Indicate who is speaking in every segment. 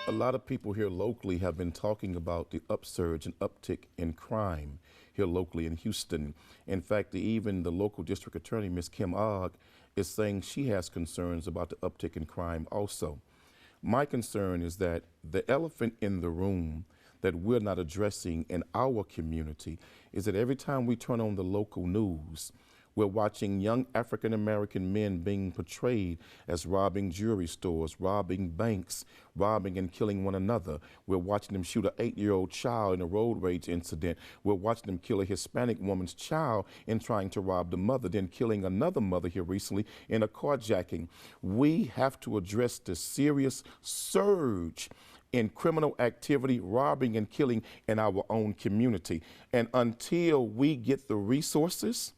Speaker 1: A lot of people here locally have been talking about the upsurge and uptick in crime here locally in Houston. In fact, even the local district attorney, Ms. Kim Ogg, is saying she has concerns about the uptick in crime also. My concern is that the elephant in the room that we're not addressing in our community is that every time we turn on the local news, we're watching young African-American men being portrayed as robbing jewelry stores, robbing banks, robbing and killing one another. We're watching them shoot an 8-year-old child in a road rage incident. We're watching them kill a Hispanic woman's child in trying to rob the mother, then killing another mother here recently in a carjacking. We have to address the serious surge in criminal activity, robbing and killing in our own community. And until we get the resources,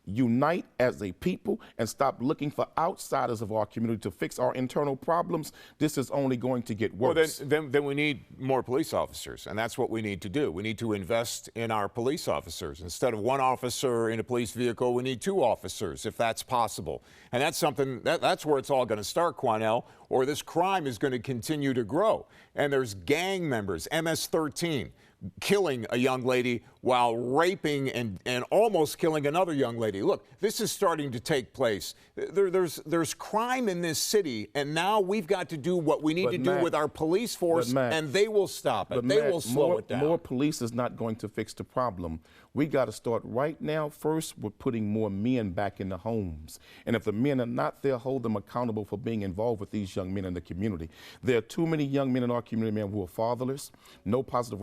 Speaker 1: unite as a people, and stop looking for outsiders of our community to fix our internal problems, this is only going to get worse.
Speaker 2: Well, then we need more police officers, and that's what we need to do. We need to invest in our police officers. Instead of one officer in a police vehicle, we need 2 officers, if that's possible. And that's something, that's where it's all going to start, Quanell, or this crime is going to continue to grow. And there's gang members, MS-13, killing a young lady while raping and almost killing another young lady. Look, this is starting to take place. There's crime in this city, and now we've got to do what we need to do with our police force, and they will stop it. They will slow it down.
Speaker 1: More police is not going to fix the problem. We got to start right now first with putting more men back in the homes. And if the men are not there, hold them accountable for being involved with these young men in the community. There are too many young men in our community, man, who are fatherless, no positive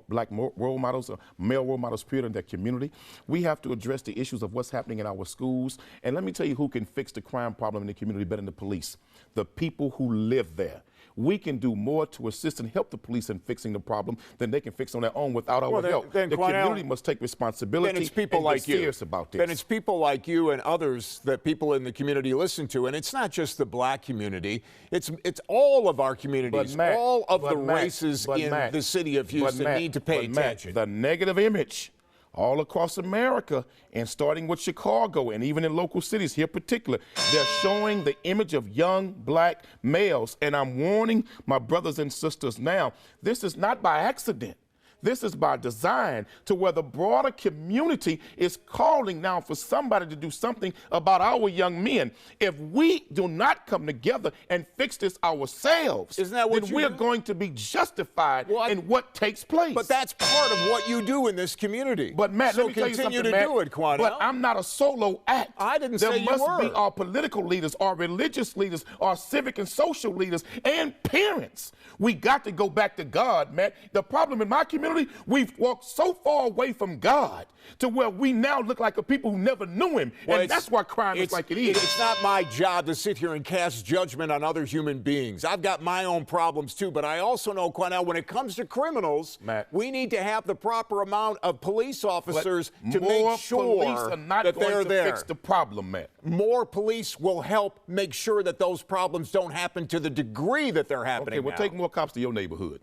Speaker 1: black role models or male role models period in their community. We have to address the issues of what's happening in our schools. And let me tell you who can fix the crime problem in the community better than the police: the people who live there. We can do more to assist and help the police in fixing the problem than they can fix on their own without our help. The community must take responsibility and be serious about this.
Speaker 2: Then it's people like you and others that people in the community listen to. And it's not just the black community. It's all of our communities, all of the races in the city of Houston need to pay attention.
Speaker 1: The negative image all across America, and starting with Chicago and even in local cities here in particular, they're showing the image of young black males. And I'm warning my brothers and sisters now, this is not by accident. This is by design, to where the broader community is calling now for somebody to do something about our young men. If we do not come together and fix this ourselves, then we're going to be justified in what takes place.
Speaker 2: But that's part of what you do in this community.
Speaker 1: But Matt, let me tell you something, Matt.
Speaker 2: Do it, Quanell.
Speaker 1: But I'm not a solo act.
Speaker 2: I didn't say you were.
Speaker 1: There must be our political leaders, our religious leaders, our civic and social leaders, and parents. We got to go back to God, Matt. The problem in my community, we've walked so far away from God to where we now look like a people who never knew him. Well, and that's why crime is like it is.
Speaker 2: It's not my job to sit here and cast judgment on other human beings. I've got my own problems too, but I also know, Quanell, when it comes to criminals, Matt, we need to have the proper amount of police officers to make sure that they're there.
Speaker 1: Fix the problem, Matt.
Speaker 2: More police will help make sure that those problems don't happen to the degree that they're happening.
Speaker 1: Okay, well, take more cops to your neighborhood.